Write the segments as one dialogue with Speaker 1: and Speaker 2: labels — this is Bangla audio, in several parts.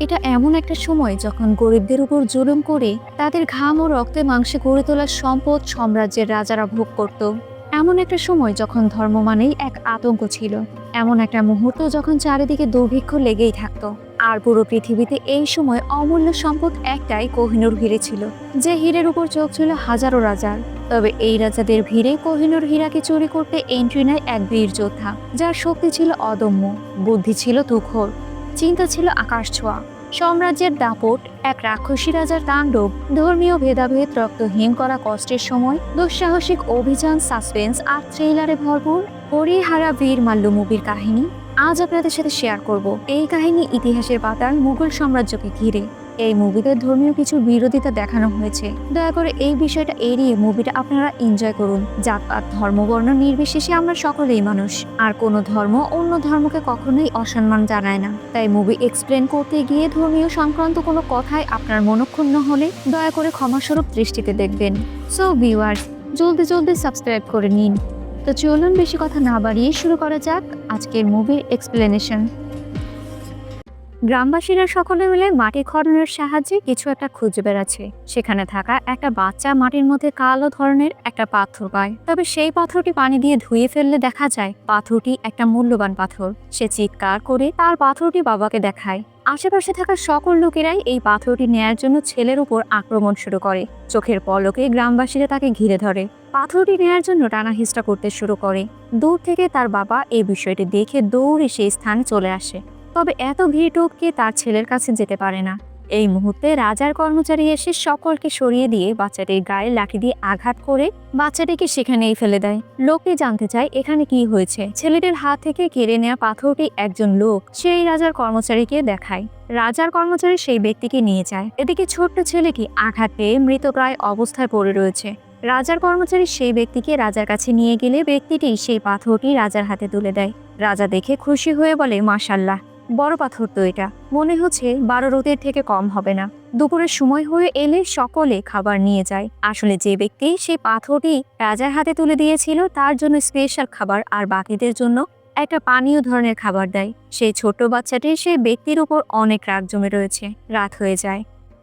Speaker 1: এটা এমন একটা সময় যখন গরিবদের উপর জুলুম করে তাদের ঘাম ও রক্তে মাংসে গড়ে তোলা সম্পদ সাম্রাজ্যের রাজারা ভোগ করত। এমন একটা সময় যখন ধর্ম মানেই এক আতঙ্ক ছিল। এমন একটা মুহূর্ত যখন চারিদিকে দুর্ভিক্ষ লেগেই থাকতো। আর পুরো পৃথিবীতে এই সময় অমূল্য সম্পদ একটাই কোহিনূর হিরে ছিল, যে হীরের উপর চোখ ছিল হাজারো রাজার। তবে এই রাজাদের ভিড়ে কোহিনূর হীরাকে চুরি করতে এন্ট্রি নেয় এক বীর যোদ্ধা, যার শক্তি ছিল অদম্য, বুদ্ধি ছিল তুখর, চিন্তা ছিল আকাশ ছোঁয়া। সাম্রাজ্যের দাপট, এক রাক্ষসী রাজার তাণ্ডব, ধর্মীয় ভেদাভেদ, রক্তহীন করা কষ্টের সময়, দুঃসাহসিক অভিযান, সাসপেন্স আর থ্রিলারে ভরপুর হরিহারা বীর মাল্লু মুভির কাহিনী আজ আপনাদের সাথে শেয়ার করব। এই কাহিনী ইতিহাসের পাতার মুঘল সাম্রাজ্যকে ঘিরে। এই মুভিতে ধর্মীয় কিছু বিরোধিতা দেখানো হয়েছে। দয়া করে এই বিষয়টা এড়িয়ে মুভিটা আপনারা এনজয় করুন। জাতপাত ধর্মবর্ণ নির্বিশেষে আমরা সকলেই মানুষ, আর কোনো ধর্ম অন্য ধর্মকে কখনোই অসম্মান জানায় না। তাই মুভি এক্সপ্লেন করতে গিয়ে ধর্মীয় সংক্রান্ত কোনো কথায় আপনার মনক্ষুণ্ণ হলে দয়া করে ক্ষমাস্বরূপ দৃষ্টিতে দেখবেন। সো ভিউয়ার্স, জলদি জলদি সাবস্ক্রাইব করে নিন। তো চলুন বেশি কথা না বাড়িয়ে শুরু করা যাক আজকের মুভির এক্সপ্লেনেশন। গ্রামবাসীরা সকলে মিলে মাটি খননের সাহায্যে কিছু একটা খুঁজে বেড়াচ্ছে। সেখানে থাকা একটা বাচ্চা মাটির মধ্যে কালো ধরনের একটা পাথর পায়। তবে সেই পাথরটি পানি দিয়ে ধুয়ে ফেললে দেখা যায় পাথরটি একটা মূল্যবান পাথর। সে চিৎকার করে তার পাথরটি বাবাকে দেখায়। আশেপাশে থাকা সকল লোকেরাই এই পাথরটি নেয়ার জন্য ছেলের উপর আক্রমণ শুরু করে। চোখের পলকে গ্রামবাসীরা তাকে ঘিরে ধরে। পাথরটি নেয়ার জন্য টানাহিস্টা করতে শুরু করে। দূর থেকে তার বাবা এই বিষয়টি দেখে দৌড়ে সেই স্থানে চলে আসে। তবে এত ভিড় টপকে তার ছেলের কাছে যেতে পারে না। এই মুহূর্তে রাজার কর্মচারী এসে সকলকে সরিয়ে দিয়ে বাচ্চাটির গায়ে লাঠি দিয়ে আঘাত করে বাচ্চাটিকে সেখানেই ফেলে দেয়। লোকটি জানতে চায় এখানে কি হয়েছে। ছেলেটির হাত থেকে কেড়ে নেওয়া পাথরটি একজন লোক সেই রাজার কর্মচারীকে দেখায়। রাজার কর্মচারী সেই ব্যক্তিকে নিয়ে যায়। এদিকে ছোট্ট ছেলেটি আঘাত পেয়ে মৃতপ্রায় অবস্থায় পড়ে রয়েছে। রাজার কর্মচারী সেই ব্যক্তিকে রাজার কাছে নিয়ে গেলে ব্যক্তিটি সেই পাথরটি রাজার হাতে তুলে দেয়। রাজা দেখে খুশি হয়ে বলে, মাশাআল্লাহ, বড় পাথর তো এটা, মনে হচ্ছে 12 রোদের থেকে কম হবে না। দুপুরের সময় হয়ে এলে সকলে খাবার নিয়ে যায়। আসলে যে ব্যক্তি সেই পাথরটি রাজার হাতে তুলে দিয়েছিল তার জন্য স্পেশাল খাবার, আর বাকিদের জন্য একটা পানীয় ধরনের খাবার দেয়। সেই ছোট্ট বাচ্চাটি সেই ব্যক্তির উপর অনেক রাগ জমে রয়েছে। রাত হয়ে যায়।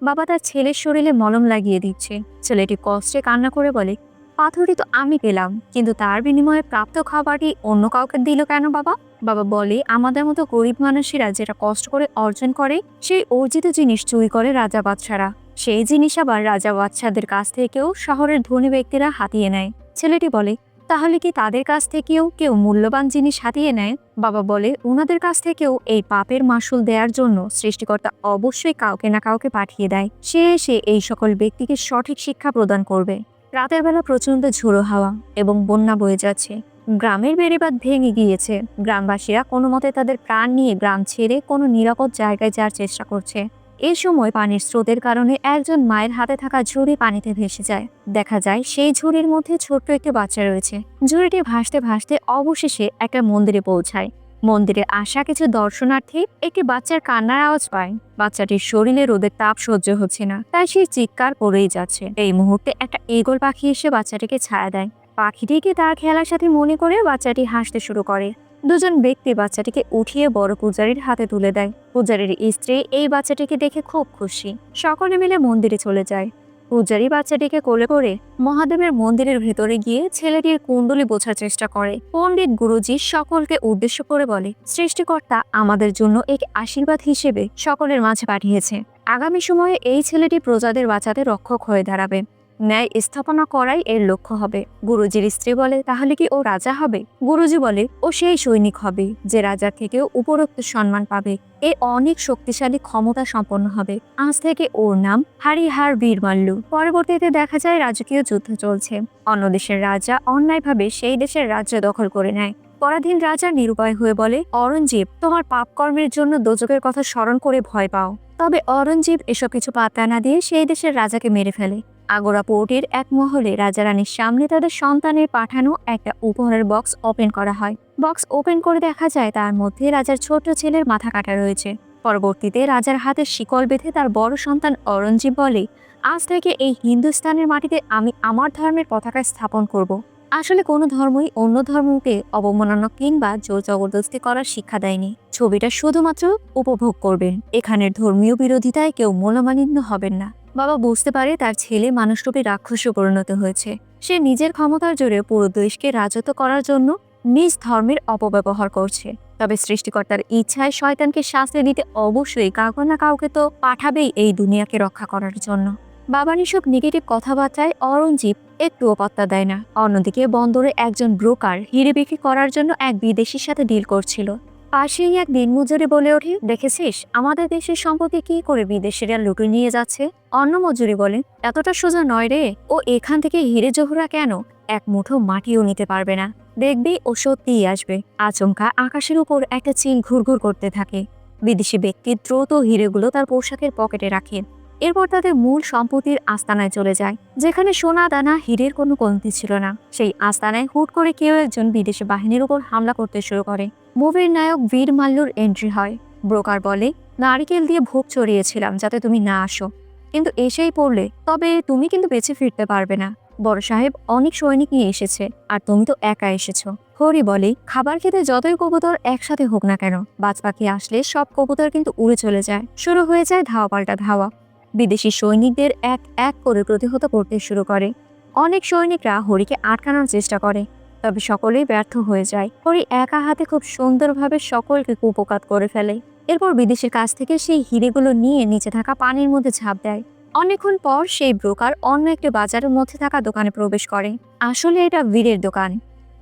Speaker 1: বাবা তার ছেলের শরীরে মলম লাগিয়ে দিচ্ছে। ছেলেটি কষ্টে কান্না করে বলে, পাথরটি তো আমি পেলাম, কিন্তু তার বিনিময়ে প্রাপ্ত খাবারটি অন্য কাউকে দিল কেন বাবা? বাবা বলে, আমাদের মতো গরিব মানুষেরা যেটা কষ্ট করে অর্জন করে সেই অর্জিত জিনিস চুরি করে রাজা বাদশারা। সেই জিনিস আবার রাজা বাদশাদের কাছ থেকেও শহরের ধনী ব্যক্তিরা হাতিয়ে নেয়। ছেলেটি বলে, তাহলে কি তাদের কাছ থেকেও কেউ মূল্যবান জিনিস হাতিয়ে নেয়? বাবা বলে, ওনাদের কাছ থেকেও এই পাপের মাসুল দেওয়ার জন্য সৃষ্টিকর্তা অবশ্যই কাউকে না কাউকে পাঠিয়ে দেয়। সে এসে এই সকল ব্যক্তিকে সঠিক শিক্ষা প্রদান করবে। রাতের বেলা প্রচন্ড ঝোড়ো হাওয়া এবং বন্যা বয়ে যাচ্ছে। গ্রামের বেড়িবাঁধ ভেঙে গিয়েছে। গ্রামবাসীরা কোনো মতে তাদের প্রাণ নিয়ে গ্রাম ছেড়ে কোনো নিরাপদ জায়গায় যাওয়ার চেষ্টা করছে। এই সময় পানির স্রোতের কারণে একজন মায়ের হাতে থাকা ঝুড়ি পানিতে ভেসে যায়। দেখা যায় সেই ঝুড়ির মধ্যে ছোট্ট একটি বাচ্চা রয়েছে। ঝুড়িটি ভাসতে ভাসতে অবশেষে একটা মন্দিরে পৌঁছায়। মন্দিরে আসা কিছু দর্শনার্থী একটি বাচ্চার কান্নার আওয়াজ পায়। বাচ্চাটির শরীরে রোদের তাপ সহ্য হচ্ছে না, তাই সে চিৎকার করেই যাচ্ছে। এই মুহূর্তে একটা ঈগল পাখি এসে বাচ্চাটিকে ছায়া দেয়। পাখিটিকে তার খেলার সাথে মনে করে বাচ্চাটি হাসতে শুরু করে। দুজন ব্যক্তি বাচ্চাটিকে উঠিয়ে বড় পূজারীর হাতে তুলে দেয়। পূজারীর স্ত্রী এই বাচ্চাটিকে দেখে খুব খুশি। সকলে মিলে মন্দিরে চলে যায়। পূজারী বাচ্চাটিকে কোলে করে মহাদেবের মন্দিরের ভেতরে গিয়ে ছেলেটির কুণ্ডলী বোঝার চেষ্টা করে। পণ্ডিত গুরুজি সকলকে উদ্দেশ্য করে বলে, সৃষ্টিকর্তা আমাদের জন্য এক আশীর্বাদ হিসেবে সকলের মাঝে পাঠিয়েছে। আগামী সময়ে এই ছেলেটি প্রজাদের বাঁচাতে রক্ষক হয়ে দাঁড়াবে। ন্যায় স্থাপনা করাই এর লক্ষ্য হবে। গুরুজির স্ত্রী বলে, তাহলে কি ও রাজা হবে? গুরুজি বলে, ও সেই সৈনিক হবে যে রাজার থেকেও উপরোক্ত সম্মান পাবে। এ অনেক শক্তিশালী ক্ষমতা সম্পন্ন হবে। আজ থেকে ওর নাম হরিহার বীর মাল্লু। পরবর্তীতে দেখা যায় রাজকীয় যুদ্ধ চলছে। অন্য দেশের রাজা অন্যায়ভাবে সেই দেশের রাজ্য দখল করে নেয়। পরাধীন রাজা নিরুপায় হয়ে বলে, অরঞ্জীব, তোমার পাপকর্মের জন্য দোজকের কথা স্মরণ করে ভয় পাও। তবে অরঞ্জীব এসব কিছু পাত্তা না দিয়ে সেই দেশের রাজাকে মেরে ফেলে। আগোরা পোর্টের এক মহলে রাজা রানীর সামনে তাদের সন্তানের পাঠানো একটা উপহারের বক্স ওপেন করা হয়। বক্স ওপেন করে দেখা যায় তার মধ্যে রাজার ছোট ছেলের মাথা কাটা রয়েছে। পরবর্তীতে রাজার হাতে শিকল বেঁধে তার বড় সন্তান অরঞ্জীব বলে, আজ থেকে এই হিন্দুস্তানের মাটিতে আমি আমার ধর্মের পতাকা স্থাপন করব। আসলে কোনো ধর্মই অন্য ধর্মকে অবমাননা কিংবা জোর জবরদস্তি করার শিক্ষা দেয়নি। ছবিটা শুধুমাত্র উপভোগ করবেন। এখানের ধর্মীয় বিরোধিতায় কেউ মূল্যমানিন্য হবেন না। বাবা বুঝতে পারে তার ছেলে মানুষরূপী রাক্ষসে পরিণত হয়েছে। সে নিজের ক্ষমতার জোরে পুরো দেশকে রাজত্ব করার জন্য নিজ ধর্মের অপব্যবহার করছে। তবে সৃষ্টিকর্তার ইচ্ছায় শয়তানকে শাস্তি দিতে অবশ্যই কাউকে না কাউকে তো পাঠাবেই এই দুনিয়াকে রক্ষা করার জন্য। বাবার এসব নেগেটিভ কথাবার্তায় অরঞ্জিত একটুও পাত্তা দেয় না। অন্যদিকে বন্দরে একজন ব্রোকার হিরে বিক্রি করার জন্য এক বিদেশির সাথে ডিল করছিল। পাশেই এক দিনমজুরি বলে ওঠে, দেখেছিস আমাদের দেশের সম্পত্তি কি করে বিদেশিরা লুটে নিয়ে যাচ্ছে। অন্য মজুরি বলে, এতটা সোজা নয় রে, ও এখান থেকে হিরে জহুরা কেন এক মুঠো মাটিও নিতে পারবে না। দেখবি ও সত্যিই আসবে। আচমকা আকাশের উপর একটা চিল ঘুরঘুর করতে থাকে। বিদেশি ব্যক্তি দ্রুত হিরেগুলো তার পোশাকের পকেটে রাখে। এরপর তাদের মূল সম্পত্তির আস্তানায় চলে যায়, যেখানে সোনা দানা হিরের কোনো কমতি ছিল না। সেই আস্তানায় হুট করে কেউ একজন বিদেশি বাহিনীর উপর হামলা করতে শুরু করে। মুভির নায়ক বীর মাল্লুর এন্ট্রি হয়। ব্রোকার বলে, নারিকেল দিয়ে ভোগ চড়িয়েছিলাম যাতে তুমি না আসো, কিন্তু এসেই পড়লে, তবে তুমি কিন্তু বেঁচে ফিরতে পারবে না। বড় সাহেব অনেক সৈনিক নিয়ে এসেছে, আর তুমি তো একা এসেছো। হরি বলে, খাবার খেতে যতই কবুতর একসাথে হোক না কেন, বাজ পাখি আসলে সব কবুতর কিন্তু উড়ে চলে যায়। শুরু হয়ে যায় ধাওয়া পাল্টা ধাওয়া। বিদেশি সৈনিকদের এক এক করে প্রতিহত করতে শুরু করে। অনেক সৈনিকরা হরিকে আটকানোর চেষ্টা করে, তবে সকলেই ব্যর্থ হয়ে যায়। হরি একা হাতে খুব সুন্দরভাবে সকলকে কুপকাত করে ফেলে। এরপর বিদেশের কাছ থেকে সেই হিরেগুলো নিয়ে নিচে থাকা পানির মধ্যে ঝাঁপ দেয়। অনেকক্ষণ পর সেই ব্রোকার অন্য একটি বাজারের মধ্যে থাকা দোকানে প্রবেশ করে। আসলে এটা বীরের দোকান।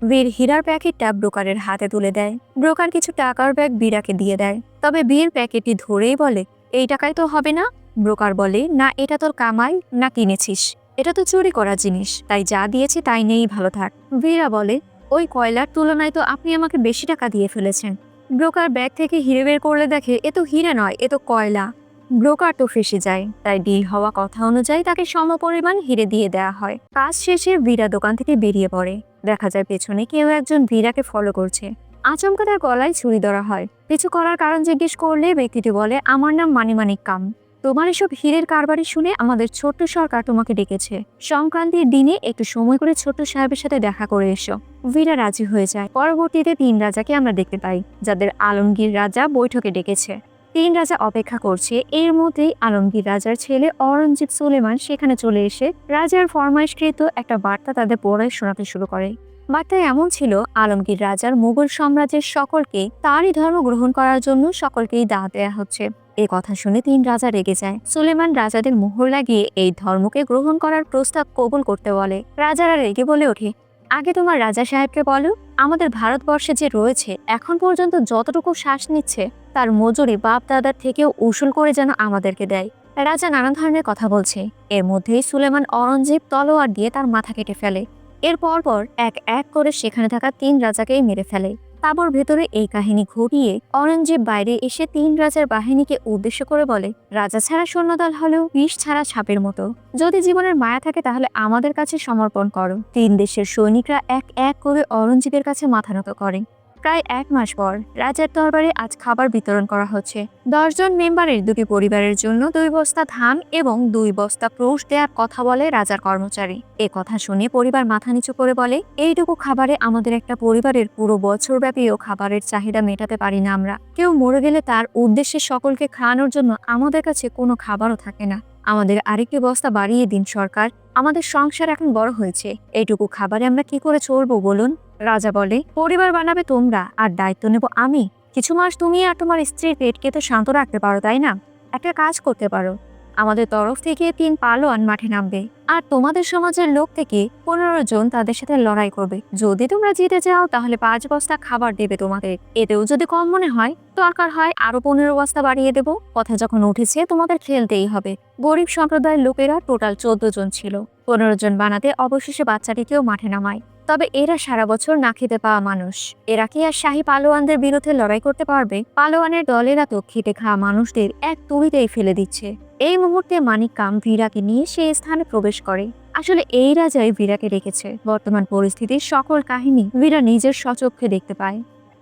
Speaker 1: বীর হীরার প্যাকেটটা ব্রোকারের হাতে তুলে দেয়। ব্রোকার কিছু টাকার ব্যাগ বীরাকে দিয়ে দেয়, তবে বীর প্যাকেটটি ধরেই বলে, এই টাকায় তো হবে না। ব্রোকার বলে, না, এটা তোর কামাই না কিনেছিস, এটা তো চুরি করা জিনিস, তাই যা দিয়েছি তাই নিয়েই ভালো থাক। বীরা বলে, ওই কয়লার তুলনায় তো আপনি আমাকে বেশি টাকা দিয়ে ফেলেছেন। ব্রোকার ব্যাগ থেকে হিরে বের করলে দেখে এ তো হিরে নয়, এ তো কয়লা। ব্রোকার তো ফেসে যায়, তাই ডিল হওয়া কথা অনুযায়ী তাকে সমপরিমাণ হিরে দিয়ে দেওয়া হয়। কাজ শেষে বীরা দোকান থেকে বেরিয়ে পড়ে। দেখা যায় পেছনে কেউ একজন বীরাকে ফলো করছে। আচমকা তার গলায় ছুরি ধরা হয়। কিছু করার কারণ জিজ্ঞেস করলে ব্যক্তিটি বলে, আমার নাম মানিমানিক কাম। তোমার এসব হীরের কারবারি শুনে আমাদের ছোট্ট সরকার তোমাকে ডেকেছে। সংক্রান্তির দিনে একটু সময় করে ছোট্ট সাহেবের সাথে দেখা করে এসো। বীরা রাজি হয়ে যায়। পরবর্তীতে 3 রাজাকে আমরা দেখতে পাই, যাদের আলমগীর রাজা বৈঠকে ডেকেছে। 3 রাজা অপেক্ষা করছে। এর মধ্যেই আলমগীর রাজার ছেলে অরঞ্জিত সুলেমান সেখানে চলে এসে রাজার ফরমাইশকৃত একটা বার্তা তাদের পড়ায় শোনাতে শুরু করে। বার্তায় এমন ছিল, আলমগীর রাজার মুঘল সাম্রাজ্যের সকলকে তারই ধর্ম গ্রহণ করার জন্য সকলকেই দাওয়াত দেওয়া হচ্ছে। এ কথা শুনে 3 রাজা রেগে যায়। সুলেমান রাজাদের মোহর লাগিয়ে এই ধর্মকে গ্রহণ করার প্রস্তাব কবুল করতে বলে। রাজারা রেগে বলে ওঠে, আগে তোমার রাজা সাহেবকে বলো, আমাদের ভারতবর্ষে যে রয়েছে এখন পর্যন্ত যতটুকু শ্বাস নিচ্ছে তার মজুরি বাপ দাদার থেকেও উসুল করে যেন আমাদেরকে দেয়। রাজা নানা ধরনের কথা বলছে। এর মধ্যেই সুলেমান অরঞ্জিত তলোয়ার দিয়ে তার মাথা কেটে ফেলে। এর পর এক এক করে সেখানে থাকা 3 রাজাকেই মেরে ফেলে। তাবর ভেতরে এই কাহিনী ঘটিয়ে অরঞ্জেব বাইরে এসে 3 রাজার বাহিনীকে উদ্দেশ্য করে বলে, রাজা ছাড়া সৈন্যদল হলেও বিষ ছাড়া সাপের মতো। যদি জীবনের মায়া থাকে তাহলে আমাদের কাছে সমর্পণ করো। 3 দেশের সৈনিকরা এক এক করে অরঞ্জেবের কাছে মাথা নত করে। প্রায় 1 মাস পর রাজার দরবারে আজ খাবার বিতরণ করা হচ্ছে। 10 জন মেম্বারের 2টি পরিবারের জন্য 2 বস্তা ধান এবং 2 বস্তা প্রুশ দেওয়ার কথা বলে রাজার কর্মচারী। এ কথা শুনে পরিবার মাথা নিচু করে বলে, এইটুকু খাবারে আমাদের একটা পরিবারের পুরো বছরব্যাপীও খাবারের চাহিদা মেটাতে পারি না আমরা। কেউ মরে গেলে তার উদ্দেশ্যে সকলকে খাওয়ানোর জন্য আমাদের কাছে কোনো খাবারও থাকে না। আমাদের আরেকটি বস্তা বাড়িয়ে দিন সরকার, আমাদের সংসার এখন বড় হয়েছে, এইটুকু খাবারে আমরা কি করে চলবো বলুন। রাজা বলে, পরিবার বানাবে তোমরা আর দায়িত্ব নেব আমি। কিছু মাস তুমি আর তোমার স্ত্রীর পেটকে তো শান্ত রাখতে পারো, তাই না? একটা কাজ করতে পারো, আমাদের তরফ থেকে 3 পালোয়ান মাঠে নামবে, আর তোমাদের সমাজের লোক থেকে 15 জন তাদের সাথে লড়াই করবে। যদি তোমরা জিতে যাও তাহলে 5 বস্তা খাবার দেবে তোমাদের। এতেও যদি কম মনে হয় দরকার হয় আরো 15 বস্তা বাড়িয়ে দেবো। কথা যখন উঠেছে তোমাদের খেলতেই হবে। গরিব সম্প্রদায়ের লোকেরা টোটাল 14 জন ছিল। 15 জন বানাতে অবশেষে বাচ্চাটিকেও মাঠে নামায়। তবে এরা সারা বছর না খেতে পাওয়া মানুষ, এরা কি আর শাহী পালোয়ানদের বিরুদ্ধে লড়াই করতে পারবে? পালোয়ানের দলেরা তো খেটে খাওয়া মানুষদের এক তুড়িতেই ফেলে দিচ্ছে। এই মুহূর্তে মানিক কাম বীরাকে নিয়ে সেই স্থানে প্রবেশ করে। আসলে এই রাজাই বীরাকে রেখেছে। বর্তমান পরিস্থিতির সকল কাহিনী বীরা নিজের স্বচক্ষে দেখতে পায়।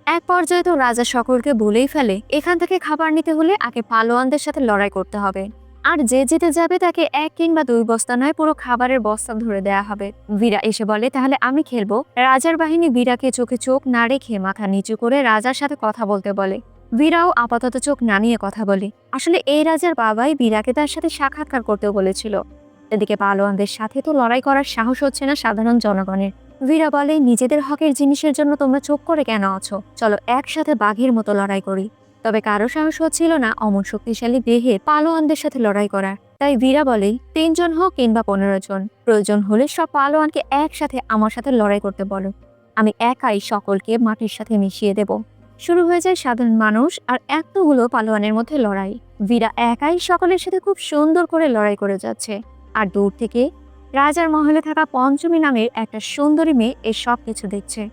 Speaker 1: এক পর্যায়ে তো রাজা সকলকে বলেই ফেলে, এখান থেকে খাবার নিতে হলে আগে পালোয়ানদের সাথে লড়াই করতে হবে। আর যে জিতে যাবে তাকে 1 কিংবা 2 বস্তা নয়, পুরো খাবারের বস্তা ধরে দেয়া হবে। বীরা এসে বলে, তাহলে আমি খেলবো। রাজার বাহিনী বীরাকে চোখে চোখ না রেখে মাথা নিচু করে রাজার সাথে কথা বলতে বলে। বীরাও আপাতত চোখ নামিয়ে কথা বলে। আসলে এই রাজার বাবাই বীরাকে তার সাথে সাক্ষাৎকার করতেও বলেছিল। এদিকে পালোয়ানদের সাথে তো লড়াই করার সাহস হচ্ছে না সাধারণ জনগণের। বীরা বলে, নিজেদের হকের জিনিসের জন্য তোমরা চোখ করে কেন আছো? চলো একসাথে বাঘের মতো লড়াই করি। তবে কারো সাহস হচ্ছিল না অমন শক্তিশালী দেহে পালোয়ানদের সাথে লড়াই করার। তাই বীরা বলে, 3 জন হোক কিংবা 15 জন, প্রয়োজন হলে সব পালোয়ানকে একসাথে আমার সাথে লড়াই করতে বলো। আমি একাই সকলকে মাটির সাথে মিশিয়ে দেব। শুরু হয়ে যায় সাধারণ মানুষ আর এতগুলো পালোয়ানের মধ্যে লড়াই। বীরা একাই সকলের সাথে খুব সুন্দর করে লড়াই করে যাচ্ছে। আর দূর থেকে রাজার মহলে থাকা পঞ্চমী নামের একটা সুন্দরী মেয়ে এই সব কিছু দেখছে।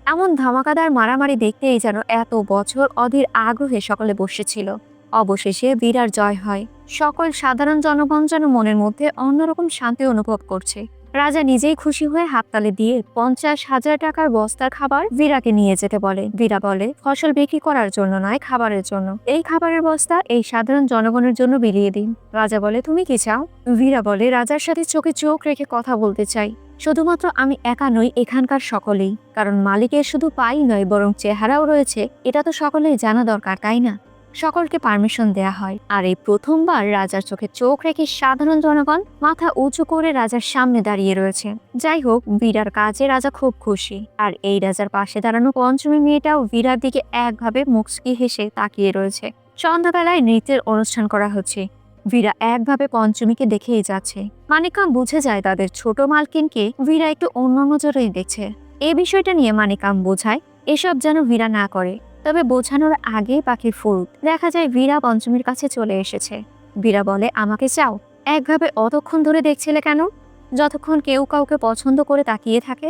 Speaker 1: এমন ধামাকাদার মারামারি দেখতেই যেন এত বছর অধীর আগ্রহে সকলে বসেছিল। অবশেষে বীরার জয় হয়। সকল সাধারণ জনগণ যেন মনের মধ্যে অন্যরকম শান্তি অনুভব করছে। রাজা নিজেই খুশি হয়ে হাততালি দিয়ে 50,000 টাকার বস্তার খাবার বীরাকে নিয়ে যেতে বলে। বীরা বলে, ফসল বিক্রি করার জন্য নয়, খাবারের জন্য। এই খাবারের বস্তা এই সাধারণ জনগণের জন্য বিলিয়ে দিন। রাজা বলে, তুমি কি চাও? বীরা বলে, রাজার সাথে চোখে চোখ রেখে কথা বলতে চাই। শুধুমাত্র আমি একা নই, এখানকার সকলেই। কারণ মালিকের শুধু পাই নয়, বরং চেহারাও রয়েছে, এটা তো সকলেই জানা দরকার, তাই না? সকলকে পারমিশন দেয়া হয়। আর এই প্রথমবার রাজার চোখে চোখ রেখে সাধারণ জনগণ মাথা উঁচু করে রাজার সামনে দাঁড়িয়ে রয়েছে। যাই হোক, বীরার কাজে রাজা খুব খুশি। আর এই রাজার পাশে দাঁড়ানো পঞ্চমী মেয়েটাও বীরার দিকে একভাবে মুচকি হেসে তাকিয়ে রয়েছে। সন্ধ্যাবেলায় নৃত্যের অনুষ্ঠান করা হচ্ছে। বীরা একভাবে পঞ্চমীকে দেখেই যাচ্ছে। মানিকাম বুঝে যায় তাদের ছোট মালকিনকে বীরা একটু অন্য নজরেই দেখছে। এই বিষয়টা নিয়ে মানিকাম বোঝায় এসব যেন বীরা না করে। তবে বোঝানোর আগে পাখির ফুরুত দেখা যায় বীরা পঞ্চমীর কাছে চলে এসেছে। বীরা বলে, আমাকে চাও? একভাবে অতক্ষণ ধরে দেখছিলে কেন? যতক্ষণ কেউ কাউকে পছন্দ করে তাকিয়ে থাকে।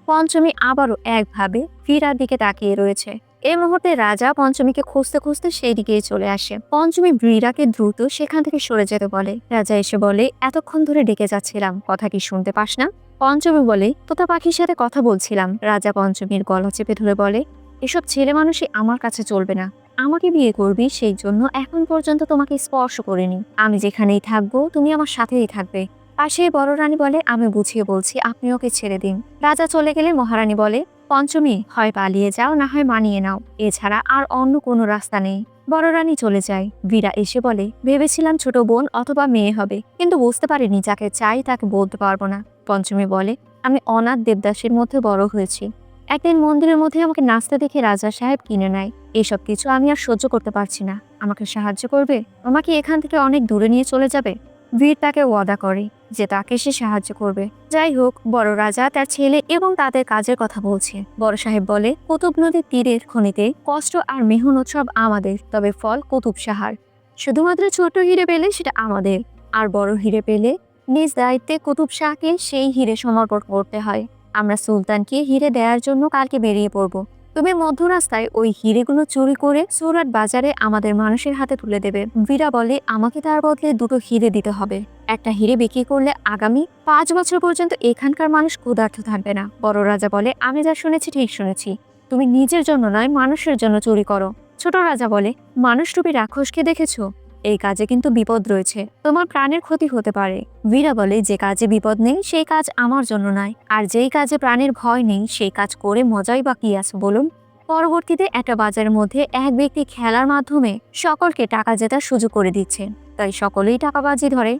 Speaker 1: পঞ্চমী আবারও একভাবে বীরার দিকে তাকিয়ে রয়েছে। এই মুহূর্তে রাজা পঞ্চমীকে খুঁজতে খুঁজতে সেই দিকেই চলে আসে। পঞ্চমী বীরাকে দ্রুত সেখান থেকে সরে যেতে বলে। রাজা এসে বলে, এতক্ষণ ধরে ডেকে যাচ্ছিলাম, কথা কি শুনতে পাস না? পঞ্চমী বলে, তোতা পাখির সাথে কথা বলছিলাম। রাজা পঞ্চমীর গলা চেপে ধরে বলে, এসব ছেলে মানুষই আমার কাছে চলবে না। আমাকে বিয়ে করবি, সেই জন্য এখন পর্যন্ত তোমাকে স্পর্শ করিনি। আমি যেখানেই থাকবো তুমি আমার সাথেই থাকবে। পাশে বড় রানী বলে, আমি বুঝিয়ে বলছি, আপনি ওকে ছেড়ে দিন। রাজা চলে গেলে মহারানী বলে, পঞ্চমী, হয় পালিয়ে যাও, না হয় মানিয়ে নাও। এছাড়া আর অন্য কোনো রাস্তা নেই। বড় রানী চলে যায়। বীরা এসে বলে, ভেবেছিলাম ছোট বোন অথবা মেয়ে হবে, কিন্তু বুঝতে পারিনি যাকে চাই তাকে বলতে পারবো না। পঞ্চমী বলে, আমি অনাথ দেবদাসের মধ্যে বড় হয়েছি। একদিন মন্দিরের মধ্যে আমাকে নাচতে দেখে রাজা সাহেব কিনে নেয়। এসব কিছু আমি আর সহ্য করতে পারছি না। আমাকে সাহায্য করবে? আমাকে এখান থেকে অনেক দূরে নিয়ে চলে যাবে। বীর তাকে ওয়াদা করে যে তাকে সে সাহায্য করবে। যাই হোক, বড় রাজা তার ছেলে এবং তাদের কাজের কথা বলছে। বড় সাহেব বলে, কুতুব নদীর তীরের খনিতে কষ্ট আর মেহনত সব আমাদের, তবে ফল কুতুব সাহার। শুধুমাত্র ছোট হিরে পেলে সেটা আমাদের, আর বড় হিরে পেলে নিজ দায়িত্বে কুতুব শাহকে সেই হিরে সমর্পণ করতে হয়। আমরা সুলতানকে হিরে দেওয়ার জন্য কালকে বেরিয়ে পড়ব। তুমি মধ্য রাস্তায় ওই হিরেগুলো চুরি করে সুরাট বাজারে আমাদের মানুষের হাতে তুলে দেবে। বীরা বলে, আমাকে তার বদলে 2টো হিরে দিতে হবে। একটা হিরে বিক্রি করলে আগামী 5 বছর পর্যন্ত এখানকার মানুষ ক্ষুধার্ত থাকবে না। বড় রাজা বলে, আমি যা শুনেছি ঠিক শুনেছি। তুমি নিজের জন্য নয়, মানুষের জন্য চুরি করো। ছোট রাজা বলে, মানুষরূপী রাক্ষসকে দেখেছো? এই কাজে কিন্তু বিপদ রয়েছে, তোমার প্রাণের ক্ষতি হতে পারে। বীরা বলে, যে কাজে বিপদ নেই সেই কাজ আমার জন্য নয়, আর যেই কাজে প্রাণের ভয় নেই সেই কাজ করে মজাই বা কি আছে বলুন। পরবর্তীতে একটা বাজারের মধ্যে এক ব্যক্তি খেলার মাধ্যমে সকলকে টাকা জেতার সুযোগ করে দিচ্ছে। তাই সকলেই টাকাবাজি ধরে।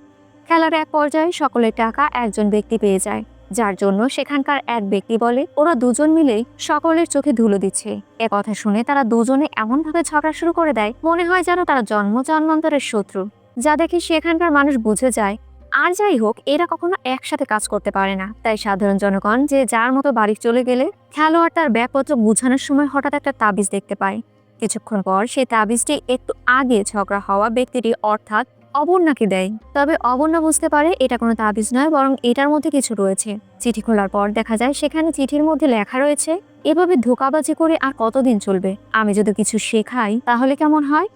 Speaker 1: খেলার এক পর্যায়ে সকলের টাকা একজন ব্যক্তি পেয়ে যায়, যার জন্য সেখানকার এক ব্যক্তি বলে, ওরা দুজন মিলেই সকলের চোখে ধুলো দিচ্ছে। এ কথা শুনে তারা দুজনে এমনভাবে ঝগড়া শুরু করে দেয়, মনে হয় যেন তারা জন্ম জন্মান্তরের শত্রু। যা দেখে সেখানকার মানুষ বুঝে যায়। আর যাই হোক, এরা কখনো একসাথে কাজ করতে পারে না। তাই সাধারণ জনগণ যে যার মতো বাড়ি চলে গেলে খেলোয়াড় তার ব্যাগপত্র গুছানোর সময় হঠাৎ একটা তাবিজ দেখতে পায়। কিছুক্ষণ পর সেই তাবিজটি একটু আগে ঝগড়া হওয়া ব্যক্তিটি অর্থাৎ অবন্যাকে দেয়। তবে অবন্যা বুঝতে পারে এটা কোনো তাবিজ নয়, বরং এটার মধ্যে কিছু রয়েছে। চিঠি খোলার পর দেখা যায় সেখানে চিঠির মধ্যে লেখা রয়েছে, এভাবে ধোঁকাবাজি করে আর কতদিন চলবে? আমি যদি কিছু শেখাই তাহলে কেমন হয়?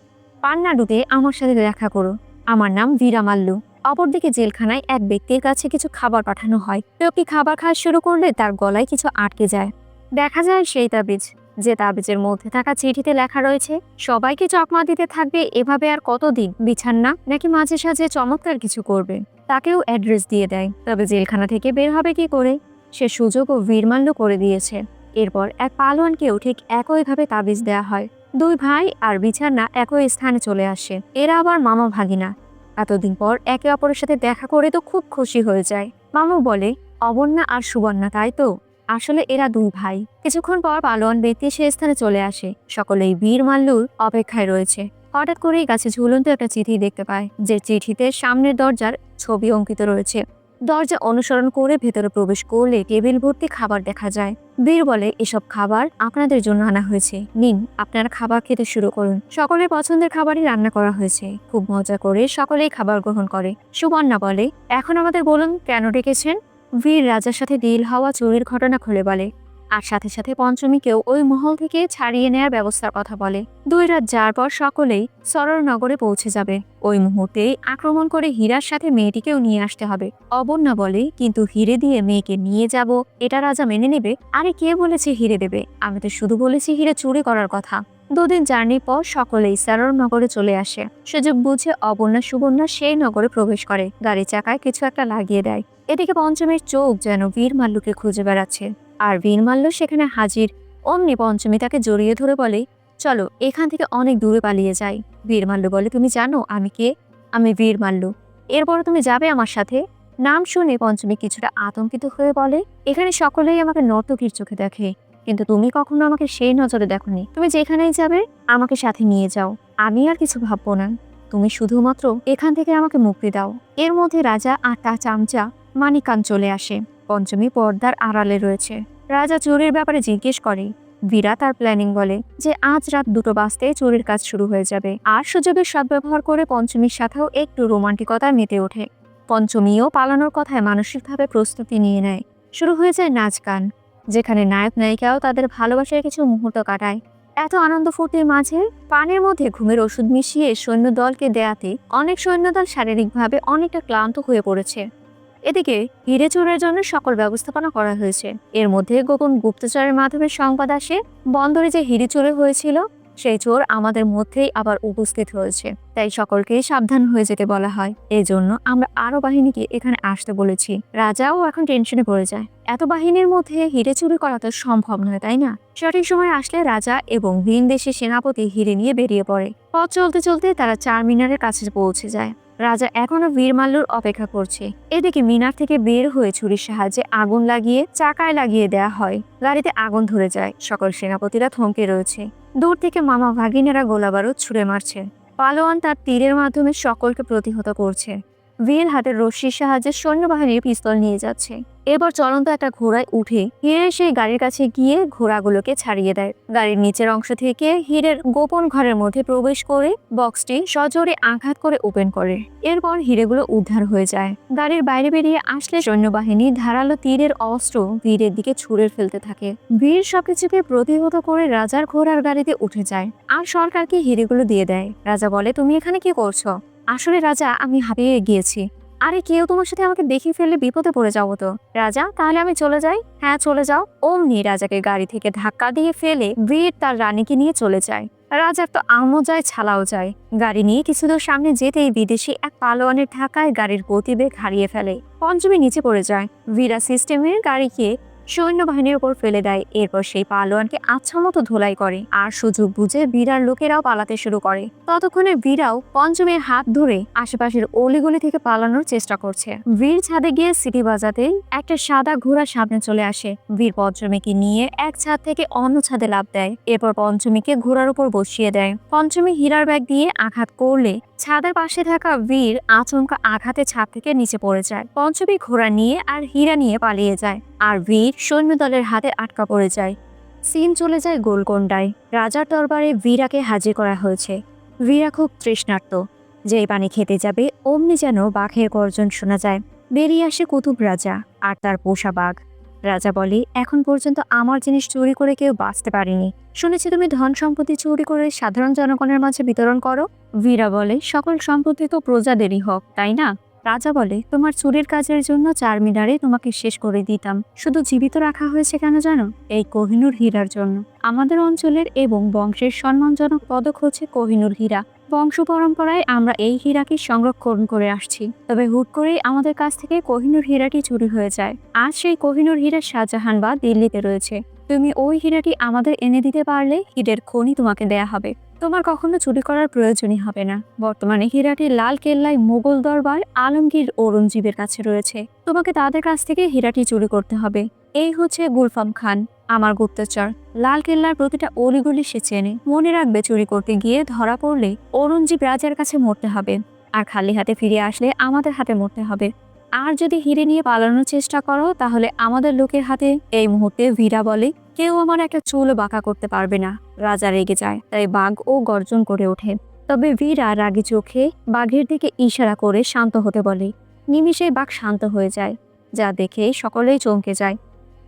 Speaker 1: পান্নাডুতে আমার সাথে দেখা করো। আমার নাম বীরা মাল্লু। অপরদিকে জেলখানায় এক ব্যক্তির কাছে কিছু খাবার পাঠানো হয়। লোকটি খাবার খাওয়া শুরু করলে তার গলায় কিছু আটকে যায়। দেখা যায় সেই তাবিজ। যে তাবিজের মধ্যে থাকা চিঠিতে লেখা রয়েছে সবাইকে চকমা দিতে থাকবে, এভাবে আর কতদিন বিছান না, নাকি মাঝে সাঝে চমৎকার কিছু করবে। তাকেও অ্যাড্রেস দিয়ে দেয়, তবে জেলখানা থেকে বের হবে কি করে সে সুযোগও বীরমাল্য করে দিয়েছে। এরপর এক পালোয়ানকেও ঠিক একইভাবে তাবিজ দেয়া হয়। দুই ভাই আর বিছানা একই স্থানে চলে আসে। এরা আবার মামা ভাগিনা। এতদিন পর একে অপরের সাথে দেখা করে তো খুব খুশি হয়ে যায়। মামু বলে, অবন্যা আর সুবর্ণা তাই তো? আসলে এরা দুই ভাই। কিছুক্ষণ পর পালোয়ান ব্যক্তি সে স্থানে চলে আসে। সকলেই বীর মাল্লুর অপেক্ষায় রয়েছে। হঠাৎ করেই গাছে ঝুলন্ত একটা চিঠি দেখতে পায়, যে চিঠিতে সামনের দরজার ছবি অঙ্কিত রয়েছে। দরজা অনুসরণ করে ভেতরে প্রবেশ করলে টেবিল ভর্তি খাবার দেখা যায়। বীর বলে, এসব খাবার আপনাদের জন্য আনা হয়েছে, নিন আপনারা খাবার খেতে শুরু করুন। সকলের পছন্দের খাবারই রান্না করা হয়েছে। খুব মজা করে সকলেই খাবার গ্রহণ করে। সুবর্ণা বলে, এখন আমাদের বলুন কেন ডেকেছেন? বীর রাজার সাথে ডিল হওয়া চুরির ঘটনা খুলে বলে, আর সাথে সাথে পঞ্চমীকেও ওই মহল থেকে ছাড়িয়ে নেয়ার ব্যবস্থার কথা বলে। 2 রাত যাওয়ার পর সকলেই সরর নগরে পৌঁছে যাবে। ওই মুহূর্তেই আক্রমণ করে হীরার সাথে মেয়েটিকেও নিয়ে আসতে হবে। অবন্যা বলে, কিন্তু হিরে দিয়ে মেয়েকে নিয়ে যাব, এটা রাজা মেনে নেবে? আরে কে বলেছে হিরে দেবে? আমি তো শুধু বলেছি হিরে চুরি করার কথা। 2 দিন জার্নির পর সকলেই সরর নগরে চলে আসে। সুযোগ বুঝে অবন্যা সুবর্ণা সেই নগরে প্রবেশ করে। গাড়ির চাকায় কিছু একটা লাগিয়ে দেয়। এদিকে পঞ্চমীর চোখ যেন বীর মাল্লুকে খুঁজে বেড়াচ্ছে, আর বীরমাল্য সেখানে হাজির। অমনি পঞ্চমী তাকে জড়িয়ে ধরে বলে, চলো এখান থেকে অনেক দূরে পালিয়ে যাই। বীরমাল্য বলে, তুমি জানো আমি কে? আমি বীরমাল্য। এরপর তুমি যাবে আমার সাথে? নাম শুনে পঞ্চমী কিছুটা আতঙ্কিত হয়ে বলে, এখানে সকলেই আমাকে নর্তকীর চোখে দেখে, কিন্তু তুমি কখনো আমাকে সেই নজরে দেখোনি। তুমি যেখানেই যাবে আমাকে সাথে নিয়ে যাও, আমি আর কিছু ভাববো না। তুমি শুধুমাত্র এখান থেকে আমাকে মুক্তি দাও। এর মধ্যে রাজা আর তার চামচা মানিকান চলে আসে। পঞ্চমী পর্দার আড়ালে রয়েছে। রাজা চুরির ব্যাপারে জিজ্ঞেস করে। বীরা তার প্ল্যানিং বলে যে আজ রাত 2টো বাজতে চুরির কাজ শুরু হয়ে যাবে। আর সুযোগের সদ্ব্যবহার করে পঞ্চমীর সাথেও একটু রোমান্টিকতা মেতে ওঠে। পঞ্চমীও পালানোর কথায় মানসিকভাবে প্রস্তুতি নিয়ে নেয়। শুরু হয়ে যায় নাচ গান, যেখানে নায়ক নায়িকাও তাদের ভালোবাসার কিছু মুহূর্ত কাটায়। এত আনন্দ ফুর্তির মাঝে পানির মধ্যে ঘুমের ওষুধ মিশিয়ে সৈন্যদলকে দেয়াতে অনেক সৈন্যদল শারীরিকভাবে অনেকটা ক্লান্ত হয়ে পড়েছে। এদিকে হিরে চোরের জন্য সকল ব্যবস্থাপনা করা হয়েছে। এর মধ্যে গোপন গুপ্তচরের মাধ্যমে সংবাদ আসে, বন্দরে যে হিরে চোরে হয়েছিল সেই চোর আমাদের মধ্যেই আবার উপস্থিত হয়েছে। তাই সকলকেই সাবধান হয়ে যেতে বলা হয়। এই জন্য আমরা আরো বাহিনীকে এখানে আসতে বলেছি। রাজাও এখন টেনশনে পড়ে যায়। এত বাহিনীর মধ্যে হিরে চুরি করা তো সম্ভব নয়, তাই না? সঠিক সময় আসলে রাজা এবং ভিন দেশের সেনাপতি হিরে নিয়ে বেরিয়ে পড়ে। পথ চলতে চলতে তারা 4 মিনারের কাছে পৌঁছে যায়। রাজা এখনো বীরমাল্যুর অপেক্ষা করছে। এদিকে মিনার থেকে বের হয়ে ছুরির সাহায্যে আগুন লাগিয়ে চাকায় লাগিয়ে দেয়া হয়। গাড়িতে আগুন ধরে যায়। সকল সেনাপতিরা থমকে রয়েছে। দূর থেকে মামা ভাগিনেরা গোলাবারুদ ছুড়ে মারছে। পালোয়ান তার তীরের মাধ্যমে সকলকে প্রতিহত করছে। বীর হাতের রশ্মির সাহায্যে সৈন্যবাহিনীর পিস্তল নিয়ে যাচ্ছে। এবার চলন্ত একটা ঘোড়ায় উঠে হিরে সেই গাড়ির কাছে গিয়ে ঘোড়াগুলোকে ছাড়িয়ে দেয়। গাড়ির নিচের অংশ থেকে হিরের গোপন ঘরের মধ্যে প্রবেশ করে বক্সটি সজোরে আঘাত করে ওপেন করে। এরপর হিরেগুলো উদ্ধার হয়ে যায়। গাড়ির বাইরে বেরিয়ে আসলে সৈন্যবাহিনী ধারালো তীরের অস্ত্র বীরের দিকে ছুঁড়ে ফেলতে থাকে। বীর সবকিছুকে প্রতিহত করে রাজার ঘোড়ার গাড়িতে উঠে যায় আর সরকারকে হিরেগুলো দিয়ে দেয়। রাজা বলে, তুমি এখানে কি করছো? আসলে রাজা, আমি হাঁপিয়ে গিয়েছি। আরে কেউ তোমার সাথে আমাকে দেখে ফেললে বিপদে পড়ে যাবো তো। রাজা, তাহলে আমি চলে যাই? হ্যাঁ চলে যাও। অমনি রাজাকে গাড়ি থেকে ধাক্কা দিয়ে ফেলে বীর তার রানীকে নিয়ে চলে যায়। রাজার তো আমও যায় ছালাও যায়। গাড়ি নিয়ে কিছু দূর সামনে যেতেই বিদেশি এক পালোয়ানের ধাক্কায় গাড়ির গতিবেগ হারিয়ে ফেলে। পঞ্চমী নিচে পড়ে যায়। বীরা সিস্টেমের গাড়িকে সৈন্যবাহিনীর উপর ফেলে দেয়। এরপর সেই পালোয়ানকে আচ্ছা মতো ধোলাই করে আর সুযোগ বুঝে বীরার লোকেরাও পালাতে শুরু করে। ততক্ষণে বীরাও পঞ্চমীর হাত ধরে আশেপাশের অলিগলি থেকে পালানোর চেষ্টা করছে। বীর ছাদে গিয়ে সিটি বাজাতেই একটা সাদা ঘোড়া সামনে চলে আসে। বীর পঞ্চমীকে নিয়ে এক ছাদ থেকে অন্য ছাদে লাফ দেয়। এরপর পঞ্চমীকে ঘোড়ার উপর বসিয়ে দেয়। পঞ্চমী হীরার ব্যাগ দিয়ে আঘাত করলে ছাদের পাশে থাকা বীর আচমকা আঘাতে ছাদ থেকে নিচে পড়ে যায়। পঞ্চমী ঘোড়া নিয়ে আর হীরা নিয়ে পালিয়ে যায়, আর বীর সৈন্যদলের হাতে আটকা পড়ে যায়। সিন চলে যায় গোলকোন্ডায়। রাজার দরবারে বীরাকে হাজির করা হয়েছে। বীরা খুব তৃষ্ণার্ত। যেই পানি খেতে যাবে অমনি যেন বাঘের গর্জন শোনা যায়। বেরিয়ে আসে কুতুব রাজা আর তার পোষা বাঘ। রাজা বলে, এখন পর্যন্ত আমার জিনিস চুরি করে কেউ বাঁচতে পারেনি। শুনেছি তুমি ধন সম্পত্তি চুরি করে সাধারণ জনগণের মাঝে বিতরণ করো। বীরা বলে, সকল সম্পত্তি তো প্রজাদেরই হক, তাই না? রাজা বলে, তোমার চুরির কাজের জন্য 4 মিনারে তোমাকে শেষ করে দিতাম। শুধু জীবিত রাখা হয়েছে কেন জানো? এই কোহিনূর হীরার জন্য। আমাদের অঞ্চলের এবং বংশের সম্মানজনক পদক হচ্ছে কোহিনূর হীরা। বংশ পরম্পরায় আমরা এই হীরাকে সংরক্ষণ করে আসছি। তবে হুট করেই আমাদের কাছ থেকে কোহিনূর হীরাটি চুরি হয়ে যায়। আজ সেই কোহিনূর হীরা শাহজাহান বা দিল্লিতে রয়েছে। তুমি ওই হীরাটি আমাদের এনে দিতে পারলে হীরের খনি তোমাকে দেয়া হবে। তোমার কখনো চুরি করার প্রয়োজনই হবে না। বর্তমানে হীরাটি লাল কেল্লায় মোগল দরবার আলমগীর ঔরঙ্গজেবের কাছে রয়েছে। তোমাকে তাদের কাছ থেকে হীরাটি চুরি করতে হবে। এই হচ্ছে গুলফাম খান, আমার গুপ্তচর। লাল কেল্লার প্রতিটা অলিগলি সে চেনে। মনে রাখবে, চুরি করতে গিয়ে ধরা পড়লে ঔরঙ্গজেব রাজার কাছে মরতে হবে, আর খালি হাতে ফিরে আসলে আমাদের হাতে মরতে হবে। আর যদি হিরে নিয়ে পালানোর চেষ্টা করো তাহলে আমাদের লোকের হাতে। এই মুহূর্তে ভীরা বলে, কেউ আমার একটা চুল বাঁকা করতে পারবে না। রাজা রেগে যায়, তাই বাঘ ও গর্জন করে ওঠে। তবে ভীরা রাগী চোখে বাঘের দিকে ইশারা করে শান্ত হতে বলে। নিমিষেই বাঘ শান্ত হয়ে যায়, যা দেখে সকলেই চমকে যায়।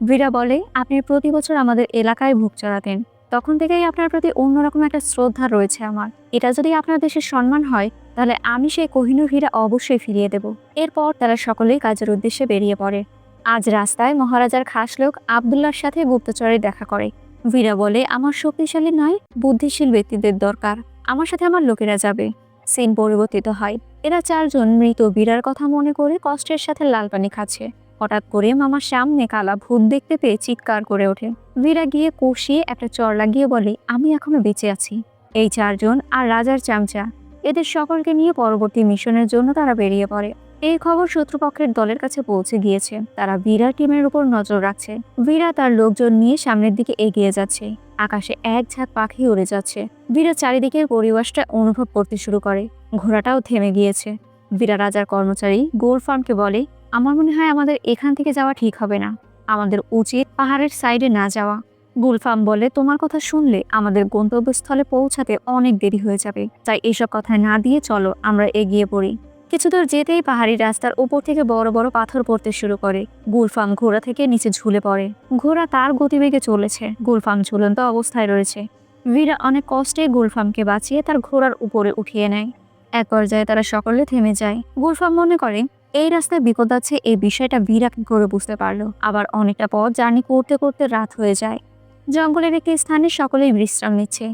Speaker 1: ভীরা বলে, আপনি প্রতি বছর আমাদের এলাকায় ভোগ চড়াতেন। তখন থেকেই আপনার প্রতি অন্যরকম একটা শ্রদ্ধা রয়েছে আমার। এটা যদি আপনার দেশের সম্মান হয় তাহলে আমি সেই কোহিনূর হীরা অবশ্যই ফিরিয়ে দেব। এরপর তারা সকলেই কাজের উদ্দেশ্যে বেরিয়ে পড়ে। আজ রাস্তায় মহারাজার খাস লোক আবদুল্লার সাথে গুপ্তচরের দেখা করে। ভীরা বলে, আমার শক্তিশালী নয়, বুদ্ধিশীল ব্যক্তিদের দরকার। আমার সাথে আমার লোকেরা যাবে। সিন পরিবর্তিত হয়। এরা 4 জন মৃত বীরার কথা মনে করে কষ্টের সাথে লাল পানি খাচ্ছে। হঠাৎ করে মামার সামনে কালা ভূত দেখতে পেয়ে চিৎকার করে ওঠে। ভীরা গিয়ে কষিয়ে একটা চর লাগিয়ে বলে, আমি এখনো বেঁচে আছি। এই 4 জন আর রাজার চামচা, এদের সকলকে নিয়ে পরবর্তী মিশনের জন্য তারা বেরিয়ে পড়ে। এই খবর শত্রুপক্ষের দলের কাছে পৌঁছে গিয়েছে। তারা ভীরা টিমের উপর নজর রাখছে। ভীরা তার লোকজন নিয়ে সামনের দিকে এগিয়ে যাচ্ছে। আকাশে এক ঝাঁক পাখি উড়ে যাচ্ছে। ভীরা চারিদিকের পরিবেশটা অনুভব করতে শুরু করে। ঘোড়াটাও থেমে গিয়েছে। ভীরা রাজার কর্মচারী গোলফার্মকে বলে, আমার মনে হয় আমাদের এখান থেকে যাওয়া ঠিক হবে না। আমাদের উচিত পাহাড়ের সাইডে না যাওয়া। গুলফাম বলে, তোমার কথা শুনলে আমাদের গন্তব্যস্থলে পৌঁছাতে অনেক দেরি হয়ে যাবে। তাই এসব কথা না দিয়ে চলো আমরা এগিয়ে পড়ি। কিছু দূর যেতেই পাহাড়ি রাস্তার উপর থেকে বড় বড় পাথর পড়তে শুরু করে। গুলফাম ঘোড়া থেকে নিচে ঝুলে পড়ে। ঘোড়া তার গতিবেগে চলেছে, গুলফাম ঝুলন্ত অবস্থায় রয়েছে। ভীরা অনেক কষ্টে গুলফামকে বাঁচিয়ে তার ঘোড়ার উপরে উঠিয়ে নেয়। এক পর্যায়ে তারা সকলে থেমে যায়। গুলফাম মনে করে এই রাস্তায় বিপদ আছে। এই বিষয়টা ভীরা কি করে বুঝতে পারলো। আবার অনেকটা পথ জার্নি করতে করতে রাত হয়ে যায়। জঙ্গলের একটি স্থানে সকলেই বিশ্রাম নিচ্ছে।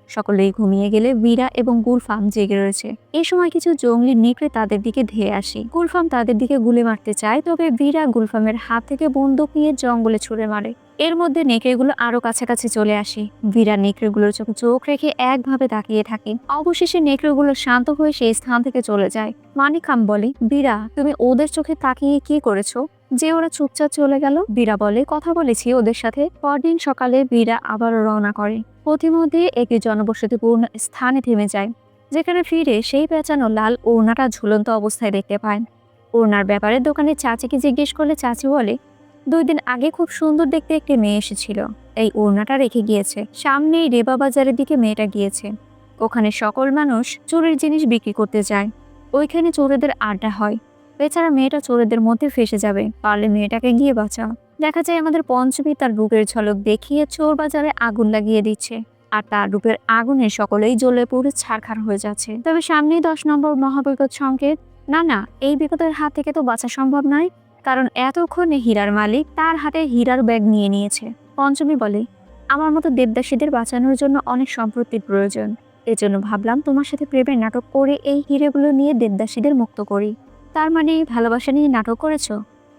Speaker 1: সকলেই ঘুমিয়ে গেলে ভীরা এবং গুলফাম জেগে রয়েছে। এই সময় কিছু জঙ্গলি নেকড়ে তাদের দিকে ধেয়ে আসে। গুলফাম তাদের দিকে গুলি মারতে চায়, তবে ভীরা গুলফামের হাত থেকে বন্দুক নিয়ে জঙ্গলে ছুড়ে মারে। এর মধ্যে নেকড়েগুলো আরো কাছাকাছি চলে আসে। ভীরা নেকড়েগুলোর চোখে চোখ রেখে একভাবে তাকিয়ে থাকে। অবশেষে নেকড়েগুলো শান্ত হয়ে সেই স্থান থেকে চলে যায়। মানিকাম বলে, ভীরা, তুমি ওদের চোখে তাকিয়ে কি করেছো যে ওরা চুপচাপ চলে গেল? ভীরা বলে, কথা বলেছি ওদের সাথে। পরদিন সকালে ভীরা আবারও রওনা করে। পথিমধ্যে একটি জনবসতিপূর্ণ স্থানে থেমে যায়, যেখানে ফিরে সেই পেঁচানো লাল ওড়নাটা ঝুলন্ত অবস্থায় দেখতে পায়। ওড়নার ব্যাপারে দোকানে চাচিকে জিজ্ঞেস করলে চাচি বলে, 2 দিন আগে খুব সুন্দর দেখতে একটি মেয়ে এসেছিল, এই ওড়নাটা রেখে গিয়েছে। সামনেই রেবা বাজারের দিকে মেয়েটা গিয়েছে। ওখানে সকল মানুষ চোরের জিনিস বিক্রি করতে যায়। ওইখানে চোরেদের আড্ডা হয়। বেচারা মেয়েটা চোরেদের মধ্যে ফেসে যাবে, পারলে মেয়েটাকে গিয়ে বাঁচাও। দেখা যায় আমাদের পঞ্চমী তার রূপের ঝলক দেখিয়ে চোর বাজারে আগুন লাগিয়ে দিচ্ছে, আর তার রূপের আগুনে সকলেই জ্বলে পুড়ে ছারখার হয়ে যাচ্ছে। তবে সামনেই 10 নম্বর মহাবিপদ সংকেত। না, এই বিপদের হাত থেকে তো বাঁচা সম্ভব নয়, কারণ এতক্ষণে হীরার মালিক তার হাতে হীরার ব্যাগ নিয়ে নিয়েছে। পঞ্চমী বলে, আমার মতো দেবদাসীদের বাঁচানোর জন্য অনেক সম্পত্তির প্রয়োজন। এজন্য ভাবলাম তোমার সাথে প্রেমের নাটক করে এই হীরেগুলো নিয়ে দেবদাসীদের মুক্ত করি। তার মানে ভালোবাসা নিয়ে নাটক করেছো?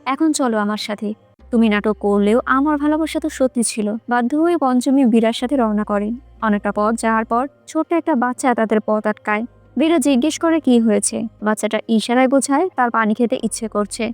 Speaker 1: এখন চলো আমার সাথে। তুমি নাটক করলেও আমার ভালোবাসা তো সত্যি ছিল। বাধ্য হয়ে পঞ্চমী বীরার সাথে রওনা করে। অনেকটা পথ যাওয়ার পর ছোট্ট একটা বাচ্চা তাদের পথ আটকায়। বীরা জিজ্ঞেস করে কি হয়েছে। বাচ্চাটা ইশারায় বোঝায় তার পানি খেতে ইচ্ছে করছে।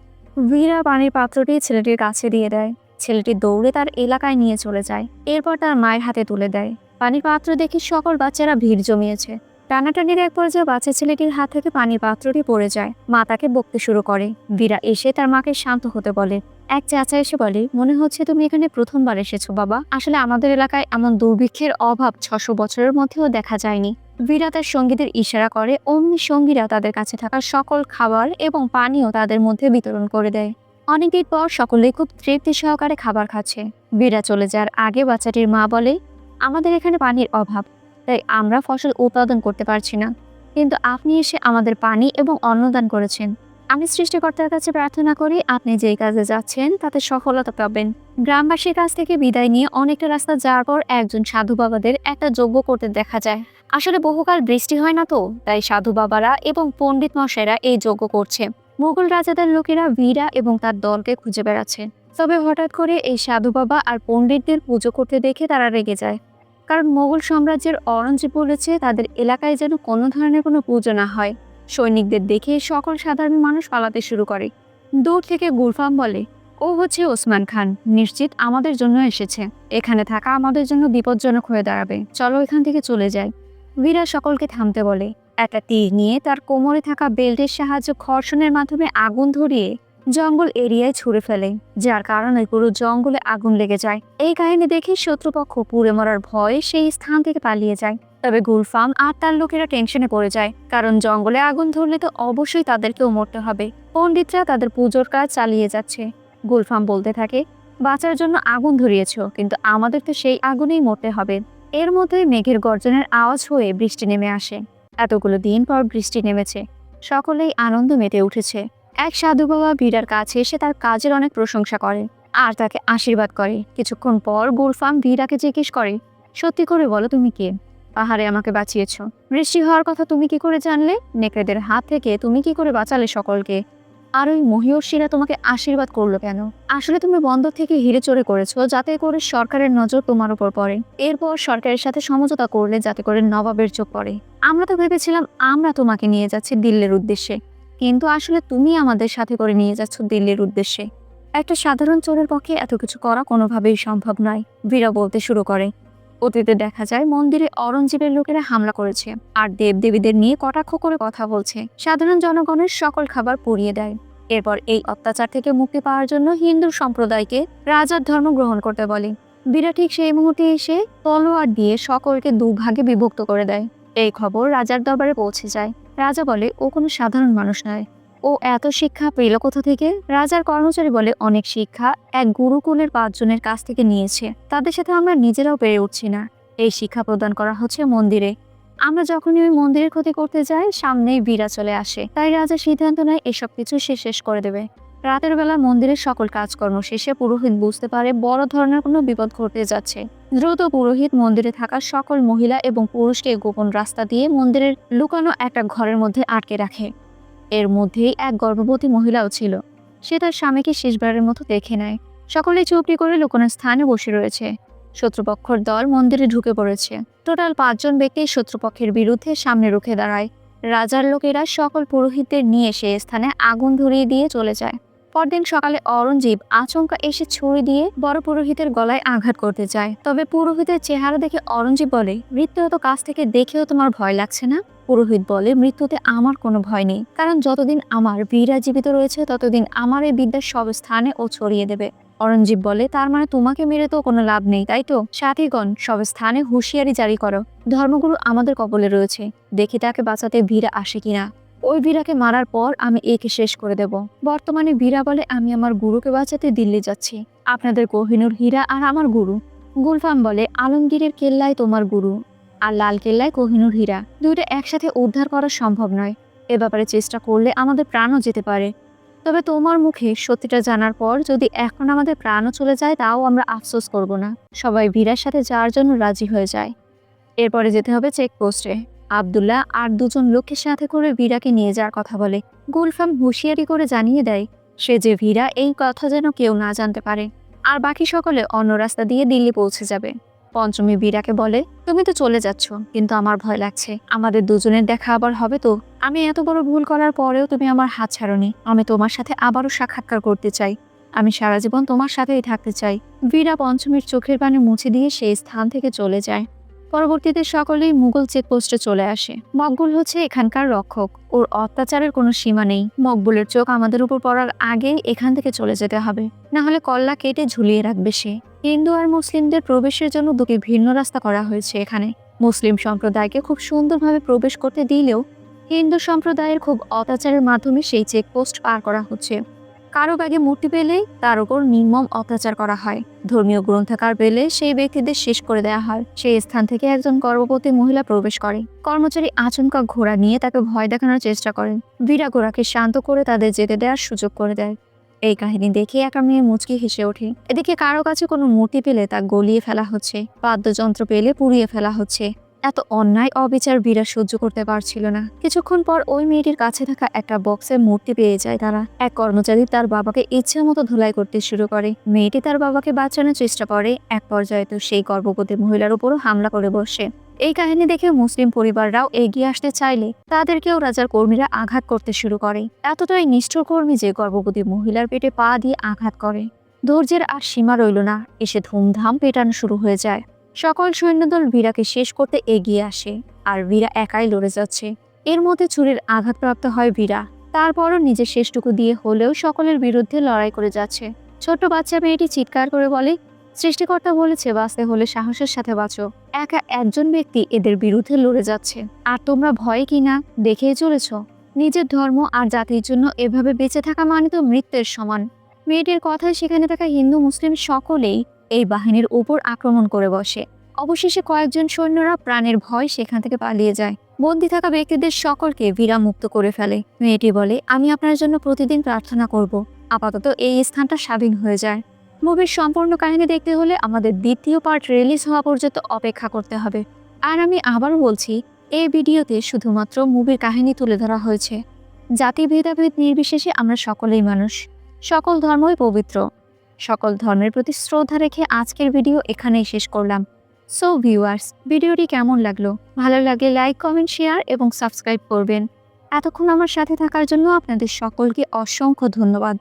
Speaker 1: বীরা পানির পাত্রটি ছেলেটির কাছে দিয়ে দেয়। ছেলেটি দৌড়ে তার এলাকায় নিয়ে চলে যায়। এরপর তার মায়ের হাতে তুলে দেয়। পানির পাত্র দেখে সকল বাচ্চারা ভিড় জমিয়েছে। টানাটানির এক পর্যায়ে বাচ্চা ছেলেটির হাত থেকে পানির পাত্রটি পড়ে যায়। মা তাকে বকতে শুরু করে। বীরা এসে তার মাকে শান্ত হতে বলে। এক চাচা এসে বলে, মনে হচ্ছে তুমি এখানে প্রথমবার এসেছো বাবা। আসলে আমাদের এলাকায় এমন দুর্ভিক্ষের অভাব 600 বছরের মধ্যেও দেখা যায়নি। বীরা তার সঙ্গীদের ইশারা করে, অমনি সঙ্গীরা তাদের কাছে থাকা সকল খাবার এবং পানীয় তাদের মধ্যে বিতরণ করে দেয়। অনেকদিন পর সকলেই খুব তৃপ্তি সহকারে খাবার খাচ্ছে। বীরা চলে যাওয়ার আগে বাচ্চাটির মা বলে, আমাদের এখানে পানির অভাব, তাই আমরা ফসল উৎপাদন করতে পারছি না, কিন্তু আপনি এসে আমাদের পানি এবং অন্নদান করেছেন। আমি সৃষ্টিকর্তার কাছে প্রার্থনা করি আপনি যেই কাজে যাচ্ছেন তাতে সফলতা পাবেন। গ্রামবাসীর কাছ থেকে বিদায় নিয়ে অনেকটা রাস্তা যাওয়ার পর একজন সাধু বাবাদের একটা যজ্ঞ করতে দেখা যায়। আসলে বহুকাল বৃষ্টি হয় না তো, তাই সাধু বাবারা এবং পণ্ডিত মশাইরা এই যজ্ঞ করছে। মুঘল রাজাদের লোকেরা বীরা এবং তার দলকে খুঁজে বেড়াচ্ছে। তবে হঠাৎ করে এই সাধু বাবা আর পণ্ডিতদের পুজো করতে দেখে তারা রেগে যায়, কারণ মোগল সাম্রাজ্যের অরঙ্গজেব বলেছে তাদের এলাকায় যেন কোনো ধরনের কোনো পুজো না হয়। সৈনিকদের দেখে সকল সাধারণ মানুষ পালাতে শুরু করে। দূর থেকে গুলফাম বলে, ও হচ্ছে ওসমান খান, নিশ্চিত আমাদের জন্য এসেছে। এখানে থাকা আমাদের জন্য বিপজ্জনক হয়ে দাঁড়াবে, চলো এখান থেকে চলে যাই। বীরা সকলকে থামতে বলে। একটা তীর নিয়ে তার কোমরে থাকা বেল্টের সাহায্যে ঘর্ষণের মাধ্যমে আগুন ধরিয়ে জঙ্গল এরিয়ায় ছুড়ে ফেলে, যার কারণে পুরো জঙ্গলে আগুন লেগে যায়। এই কাহিনী দেখে শত্রুপক্ষ পুড়ে মরার ভয়ে সেই স্থান থেকে পালিয়ে যায়। তবে গুলফাম আর তার লোকেরা টেনশনে পড়ে যায়, কারণ জঙ্গলে আগুন ধরলে তো অবশ্যই তাদেরকেও মরতে হবে। পণ্ডিতরা তাদের পুজোর কাজ চালিয়ে যাচ্ছে। গুলফাম বলতে থাকে, বাঁচার জন্য আগুন ধরিয়েছ, কিন্তু আমাদের তো সেই আগুনেই মরতে হবে। এর মধ্যে মেঘের গর্জনের আওয়াজ হয়ে বৃষ্টি নেমে আসে। এতগুলো দিন পর বৃষ্টি নেমেছে, সকলেই আনন্দ মেতে উঠেছে। এক সাধু বাবা বীরার কাছে এসে তার কাজের অনেক প্রশংসা করে আর তাকে আশীর্বাদ করে। কিছুক্ষণ পর গুলফাম বীরাকে জিজ্ঞেস করে, সত্যি করে বলো তুমি কে? পাহাড়ে আমাকে বাঁচিয়েছ, বৃষ্টি হওয়ার কথা তুমি কি করে জানলে? নেকড়েদের হাত থেকে তুমি কি করে বাঁচালে সকলকে? আর ওই মহিষীরা তোমাকে আশীর্বাদ করলো কেন? আসলে তুমি বন্দর থেকে হিরে চোরে করেছো, যাতে করে সরকারের নজর তোমার উপর পড়ে। এরপর সরকারের সাথে সমঝোতা করলে যাতে করে নবাবের চোখ পড়ে। আমরা তো ভেবেছিলাম আমরা তোমাকে নিয়ে যাচ্ছি দিল্লির উদ্দেশ্যে, কিন্তু আসলে তুমি আমাদের সাথে করে নিয়ে যাচ্ছ দিল্লির উদ্দেশ্যে। একটা সাধারণ চোরের পক্ষে এত কিছু করা কোনোভাবেই সম্ভব নয়। বীরা বলতে শুরু করে, অতীতে দেখা যায় মন্দিরে অরঙ্গজেবের লোকেরা হামলা করেছে আর দেবদেবীদের নিয়ে কটাক্ষ করে কথা বলছে, সাধারণ জনগণের সকল খাবার পুড়িয়ে দেয়। এরপর এই অত্যাচার থেকে মুক্তি পাওয়ার জন্য হিন্দু সম্প্রদায়কে রাজার ধর্ম গ্রহণ করতে বলে। বীরা ঠিক সেই মুহূর্তে এসে তলোয়ার দিয়ে সকলকে দুভাগে বিভক্ত করে দেয়। এই খবর রাজার দরবারে পৌঁছে যায়। রাজা বলে, ও কোনো সাধারণ মানুষ নয়, ও এত শিক্ষা পেল কোথা থেকে? রাজার কর্মচারী বলে, অনেক শিক্ষা এক গুরুকুলের 5 জনের কাছ থেকে নিয়েছে, তাদের সাথে আমরা নিজেরাও পেরে উঠছি না। এই শিক্ষা প্রদান করা হচ্ছে মন্দিরে। আমরা যখনই ওই মন্দিরের ক্ষতি করতে যাই, সামনেই বীরা চলে আসে। তাই রাজা সিদ্ধান্ত নেয় এসব কিছু সে শেষ করে দেবে। রাতের বেলা মন্দিরের সকল কাজকর্ম শেষে পুরোহিত বুঝতে পারে বড় ধরনের কোনো বিপদ ঘটতে যাচ্ছে। দ্রুত পুরোহিত মন্দিরে থাকা সকল মহিলা এবং পুরুষকে গোপন রাস্তা দিয়ে মন্দিরের লুকানো একটা ঘরের মধ্যে আটকে রাখে। এর মধ্যেই এক গর্ভবতী মহিলাও ছিল। সে তার স্বামীকে শেষবারের মতো দেখে নেয়। সকলেই চুপটি করে লুকানো স্থানে বসে রয়েছে। শত্রুপক্ষের দল মন্দিরে ঢুকে পড়েছে। টোটাল 5 জন ব্যক্তি শত্রুপক্ষের বিরুদ্ধে সামনে রুখে দাঁড়ায়। রাজার লোকেরা সকল পুরোহিতদের নিয়ে সে স্থানে আগুন ধরিয়ে দিয়ে চলে যায়। পরদিন সকালে অরঙ্গজেব আচমকা এসে ছুরি দিয়ে বড় পুরোহিতের গলায় আঘাত করতে যায়। তবে পুরোহিতের চেহারা দেখে অরঙ্গজেব বলে, মৃত্যু এত কাছ থেকে দেখেও তোমার ভয় লাগছে না? পুরোহিত বলে, মৃত্যুতে আমার কোনো ভয় নেই, কারণ যতদিন আমার বীরা জীবিত রয়েছে ততদিন আমার এই বিদ্যা সব স্থানে ও ছড়িয়ে দেবে। অরঙ্গজেব বলে, তার মানে তোমাকে মেরে তো কোনো লাভ নেই, তাই তো? সাথীগণ, সব স্থানে হুঁশিয়ারি জারি করো। ধর্মগুরু আমাদের কবলে রয়েছে, দেখি তাকে বাঁচাতে বীরা আসে কিনা। ওই বীরাকে মারার পর আমি একে শেষ করে দেব। বর্তমানে বীরা বলে, আমি আমার গুরুকে বাঁচাতে দিল্লি যাচ্ছি। আপনাদের কোহিনূর হীরা আর আমার গুরু। গুলফাম বলে, আলমগীরের কেল্লায় তোমার গুরু আর লাল কেল্লায় কোহিনূর হীরা, দুইটা একসাথে উদ্ধার করা সম্ভব নয়। এ ব্যাপারে চেষ্টা করলে আমাদের প্রাণও যেতে পারে। তবে তোমার মুখে সত্যিটা জানার পর যদি এখন আমাদের প্রাণও চলে যায়, তাও আমরা আফসোস করব না। সবাই বীরার সাথে যাওয়ার জন্য রাজি হয়ে যায়। এরপরে যেতে হবে চেকপোস্টে। আব্দুল্লাহ আর 2 জন লোকের সাথে করে বীরাকে নিয়ে যাওয়ার কথা বলে। গুলফাম হুঁশিয়ারি করে জানিয়ে দেয় সে যে বীরা, এই কথা যেন কেউ না জানতে পারে, আর বাকি সকলে অন্য রাস্তা দিয়ে দিল্লি পৌঁছে যাবে। পঞ্চমী বীরাকে বলে, তুমি তো চলে যাচ্ছ, কিন্তু আমার ভয় লাগছে। আমাদের দুজনের দেখা আবার হবে তো? আমি এত বড় ভুল করার পরেও তুমি আমার হাত ছাড়োনি। আমি তোমার সাথে আবারও সাক্ষাৎকার করতে চাই। আমি সারা জীবন তোমার সাথেই থাকতে চাই। বীরা পঞ্চমীর চোখের পানি মুছে দিয়ে সেই স্থান থেকে চলে যায়। পরবর্তীতে সকলেই মুঘল চেকপোস্টে চলে আসে। মকবুল হচ্ছে এখানকার রক্ষক, ওর অত্যাচারের কোনো সীমা নেই। মকবুলের চোখ আমাদের উপর পড়ার আগেই এখান থেকে চলে যেতে হবে, না হলে কল্লা কেটে ঝুলিয়ে রাখবে সে। হিন্দু আর মুসলিমদের প্রবেশের জন্য 2টি ভিন্ন রাস্তা করা হয়েছে এখানে। মুসলিম সম্প্রদায়কে খুব সুন্দরভাবে প্রবেশ করতে দিলেও হিন্দু সম্প্রদায়ের খুব অত্যাচারের মাধ্যমে সেই চেকপোস্ট পার করা হচ্ছে। কারো ব্যাগে মূর্তি পেলেই তার উপর নির্মম অত্যাচার করা হয়। ধর্মীয় গ্রন্থাগার পেলে সেই ব্যক্তিদের শেষ করে দেওয়া হয়। সেই স্থান থেকে একজন গর্ভবতী মহিলা প্রবেশ করে। কর্মচারী আচমকা ঘোড়া নিয়ে তাকে ভয় দেখানোর চেষ্টা করেন। বীরা ঘোড়াকে শান্ত করে তাদের যেতে দেওয়ার সুযোগ করে দেয়। এই কাহিনী দেখে একা মেয়ে মুচকি হেসে ওঠে। এদিকে কারো কাছে কোনো মূর্তি পেলে তা গলিয়ে ফেলা হচ্ছে, বাদ্যযন্ত্র পেলে পুড়িয়ে ফেলা হচ্ছে। এত অন্যায় অবিচার বীরা সহ্য করতে পারছিল না। কিছুক্ষণ পর ওই মেয়েটির কাছে থাকা একটা বক্সের মূর্তি পেয়ে যায় তারা। এক কর্মচারী তার বাবাকে ইচ্ছে মতো ধুলাই করতে শুরু করে। মেয়েটি তার বাবাকে বাঁচানোর চেষ্টা করে। এক পর্যায়ে তো সেই গর্ভবতী মহিলার উপরও হামলা করে বসে। এই কাহিনী দেখে মুসলিম পরিবাররাও এগিয়ে আসতে চাইলে তাদেরকেও রাজার কর্মীরা আঘাত করতে শুরু করে। এতটাই নিষ্ঠুর কর্মী যে গর্ভবতী মহিলার পেটে পা দিয়ে আঘাত করে। ধৈর্যের আর সীমা রইল না, এসে ধুমধাম পেটানো শুরু হয়ে যায়। সকল সৈন্যদল বীরাকে শেষ করতে এগিয়ে আসে, আর বীরা একাই লড়ে যাচ্ছে। এর মধ্যে ছুরির আঘাতপ্রাপ্ত হয় বীরা। তারপরও নিজের শেষটুকু দিয়ে হলেও সকলের বিরুদ্ধে লড়াই করে যাচ্ছে। ছোট্ট বাচ্চা মেয়েটি চিৎকার করে বলে, সৃষ্টিকর্তা বলেছে বাঁচতে হলে সাহসের সাথে বাঁচো। একা একজন ব্যক্তি এদের বিরুদ্ধে লড়ে যাচ্ছে, আর তোমরা ভয় কিনা দেখেই চলেছ। নিজের ধর্ম আর জাতির জন্য এভাবে বেঁচে থাকা মানে তো মৃত্যুর সমান। মেয়েটির কথায় সেখানে থাকা হিন্দু মুসলিম সকলেই এই বাহিনীর উপর আক্রমণ করে বসে। অবশেষে কয়েকজন সৈন্যরা প্রাণের ভয় সেখান থেকে পালিয়ে যায়। বন্দী থাকা ব্যক্তিদের সকলকে বীরা মুক্ত করে ফেলে। মেয়েটি বলে, আমি আপনার জন্য প্রতিদিন প্রার্থনা করব। আপাতত এই স্থানটা স্বাধীন হয়ে যায়। মুভির সম্পূর্ণ কাহিনী দেখতে হলে আমাদের দ্বিতীয় পার্ট রিলিজ হওয়া পর্যন্ত অপেক্ষা করতে হবে। আর আমি আবারও বলছি, এই ভিডিওতে শুধুমাত্র মুভির কাহিনী তুলে ধরা হয়েছে। জাতি ভেদাভেদ নির্বিশেষে আমরা সকলেই মানুষ, সকল ধর্মই পবিত্র। সকল ধর্মের প্রতি শ্রদ্ধা রেখে আজকের ভিডিও এখানেই শেষ করলাম। সো ভিউয়ার্স, ভিডিওটি কেমন লাগলো? ভালো লাগলে লাইক, কমেন্ট, শেয়ার এবং সাবস্ক্রাইব করবেন। এতক্ষণ আমার সাথে থাকার জন্য আপনাদের সকলকে অসংখ্য ধন্যবাদ।